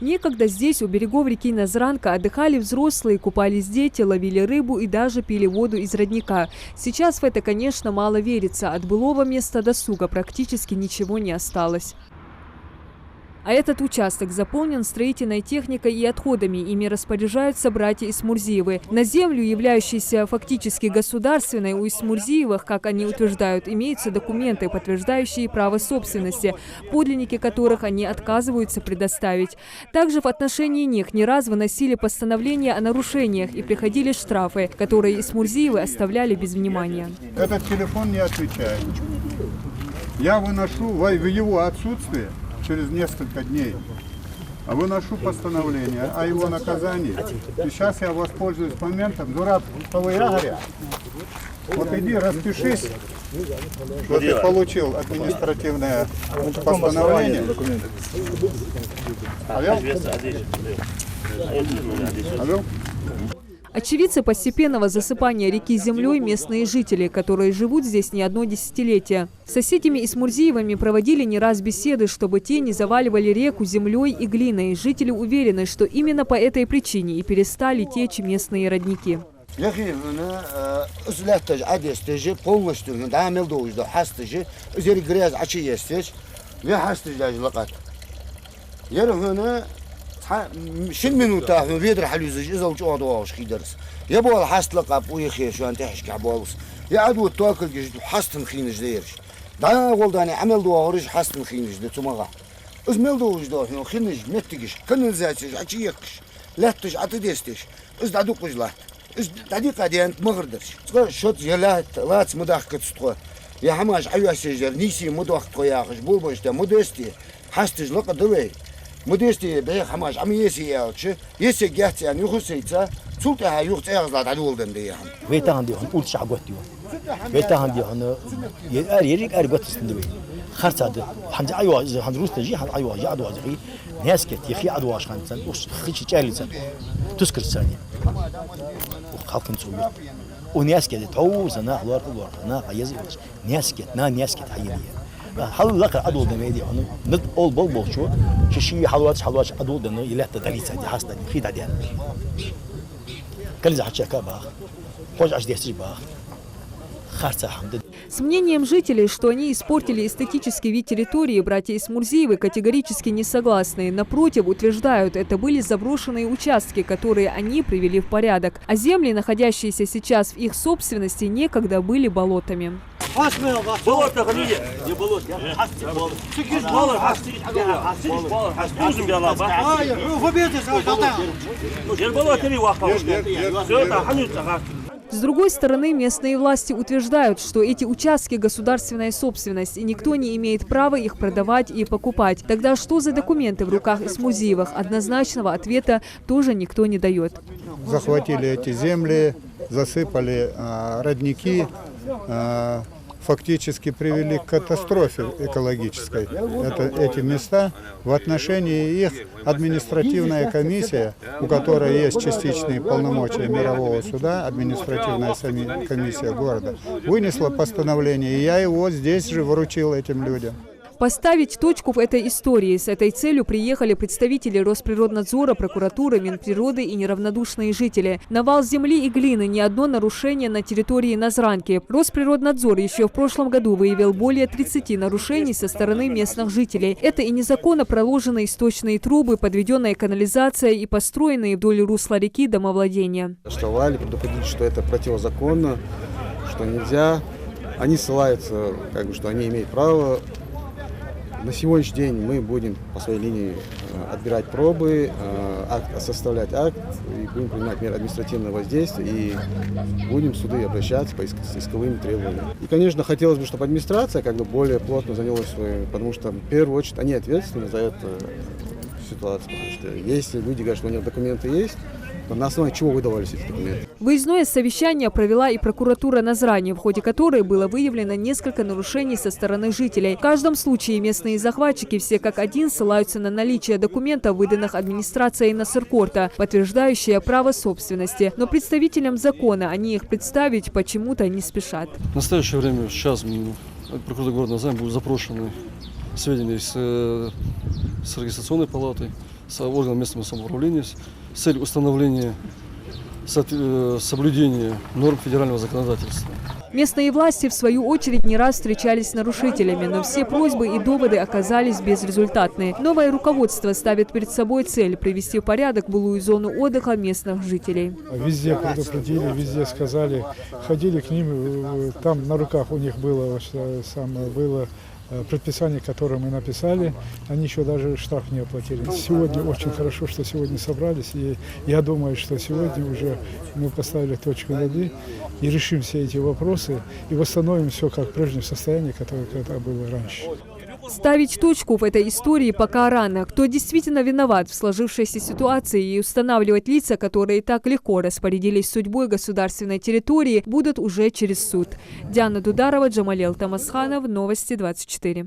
Некогда здесь, у берегов реки Назранка, отдыхали взрослые, купались дети, ловили рыбу и даже пили воду из родника. Сейчас в это, конечно, мало верится. От былого места досуга практически ничего не осталось. А этот участок заполнен строительной техникой и отходами. Ими распоряжаются братья Исмурзиевы. На землю, являющуюся фактически государственной, у Исмурзиевых, как они утверждают, имеются документы, подтверждающие право собственности, подлинники которых они отказываются предоставить. Также в отношении них не раз выносили постановления о нарушениях и приходили штрафы, которые Исмурзиевы оставляли без внимания. Этот телефон не отвечает. Я выношу в его отсутствие через несколько дней. Выношу постановление о его наказании. И сейчас я воспользуюсь моментом. Дурак, вот иди, распишись, что ты получил административное постановление. Алло? Очевидцы постепенного засыпания реки землей местные жители, которые живут здесь не одно десятилетие. С соседями Исмурзиевыми проводили не раз беседы, чтобы те не заваливали реку землей и глиной. Жители уверены, что именно по этой причине и перестали течь местные родники. شن منو تاخذ بيدر حلوزج إذا وجوا دواش خيدرس يبغى الحست لقب ويخير شو أنت حشك عبالس يعدو التواكل جد حست مخينج ديرش دا والداني عمل دوارج حست مخينج ده تمغا إزمل دوج ده هنا خينج متجش كن زاتش عشيقش لا تج عتدستش إز دعدو قجلات إز دعدي قديان مغردش تقول شوت يلات لات مداخ كتستقول يا حماش عيوا سجر نيسي مداخ قياقش بولبش ده مدستي حستج لقد دوي مدرستي بيخ حماش عم يسيالش يسجعت يعني يخسيتها سلطة يخت أغزاد على دن ديهم. بيتا عندي هن قول شعب وتيو. بيتا عندي هن يريك أربعة سندوي. خرط هذا حمد أيوة حمد روس تجي حمد أيوة جاد واجري ناس كت يخي عدواش خانسان وش خيش جالسان تذكر ثانية. وخالكن سويت. وناس كت تعوز أنا حوار أنا عايز ناس كت ناس كت حينية. حلو لك أدول دميدي هنو نت أول بول شو شيء حلوات أدول دنو يلاه تدريس هذه حاسة خيد هذه كل زحمة كابا خوش عش ديستي با خارج حمد. С мнением жителей, что они испортили эстетический вид территории, братья Исмурзиевы категорически не согласны. Напротив, утверждают, это были заброшенные участки, которые они привели в порядок. А земли, находящиеся сейчас в их собственности, некогда были болотами. С другой стороны, местные власти утверждают, что эти участки – государственная собственность, и никто не имеет права их продавать и покупать. Тогда что за документы в руках Исмурзиевых? Однозначного ответа тоже никто не дает. Захватили эти земли, засыпали родники, фактически привели к катастрофе экологической. Эти места, в отношении их административная комиссия, у которой есть частичные полномочия мирового суда, административная комиссия города, вынесла постановление, и я его здесь же вручил этим людям. Поставить точку в этой истории. С этой целью приехали представители Росприроднадзора, прокуратуры, Минприроды и неравнодушные жители. Навал земли и глины – ни одно нарушение на территории Назранки. Росприроднадзор еще в прошлом году выявил более 30 нарушений со стороны местных жителей. Это и незаконно проложенные источные трубы, подведенная канализация и построенные вдоль русла реки домовладения. Штовали, предупредить, что это противозаконно, что нельзя. Они ссылаются, что они имеют право. На сегодняшний день мы будем по своей линии отбирать пробы, составлять акт, и будем принимать меры административного воздействия, и будем в суды обращаться с исковыми требованиями. И, конечно, хотелось бы, чтобы администрация более плотно занялась своим, потому что в первую очередь они ответственны за эту ситуацию. Потому что если люди говорят, что у них документы есть, на основе чего выдавались эти документы? Выездное совещание провела и прокуратура Назрани, в ходе которой было выявлено несколько нарушений со стороны жителей. В каждом случае местные захватчики все как один ссылаются на наличие документов, выданных администрацией Насыркорта, подтверждающие право собственности. Но представителям закона они их представить почему-то не спешат. В настоящее время сейчас прокуратура города Назрани будут запрошены сведения с регистрационной палаты, с органами местного самоуправления с целью установления соблюдения норм федерального законодательства. Местные власти, в свою очередь, не раз встречались с нарушителями, но все просьбы и доводы оказались безрезультатны. Новое руководство ставит перед собой цель привести в порядок былую зону отдыха местных жителей. Везде предупредили, везде сказали, ходили к ним, там на руках у них было, было предписание, которое мы написали, они еще даже штраф не оплатили. Сегодня очень хорошо, что сегодня собрались, и я думаю, что сегодня уже мы поставили точку над «и» и решим все эти вопросы и восстановим все как в прежнем состоянии, которое когда было раньше. Ставить точку в этой истории пока рано. Кто действительно виноват в сложившейся ситуации и устанавливать лица, которые так легко распорядились судьбой государственной территории, будут уже через суд. Диана Дударова, Джамалел Тамасханов, Новости 24.